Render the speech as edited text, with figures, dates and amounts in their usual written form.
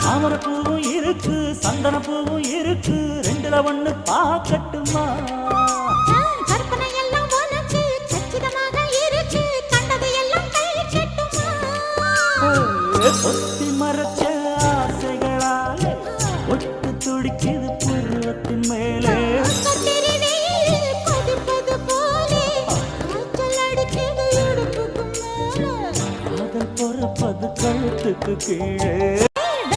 தாமர பூவும் இருக்கு சந்தன பூவும் இருக்கு ரெண்டுல ஒண்ணு பாக்கட்டுமா கற்பனை எல்லாம் உனக்கு சச்சிதமாக இருக்கு கண்டது எல்லாம் கை கட்டுமா ஒத்தி மறைச்ச ஆசைகளால ஒட்டு துடிக்குது பருவத்தின் மேலே கொதிப்பது போலே காய்ச்சல் அடிக்குது இடுப்புக்கு மேலே காதல் பொறப்பது கழுத்துக்கு கீழே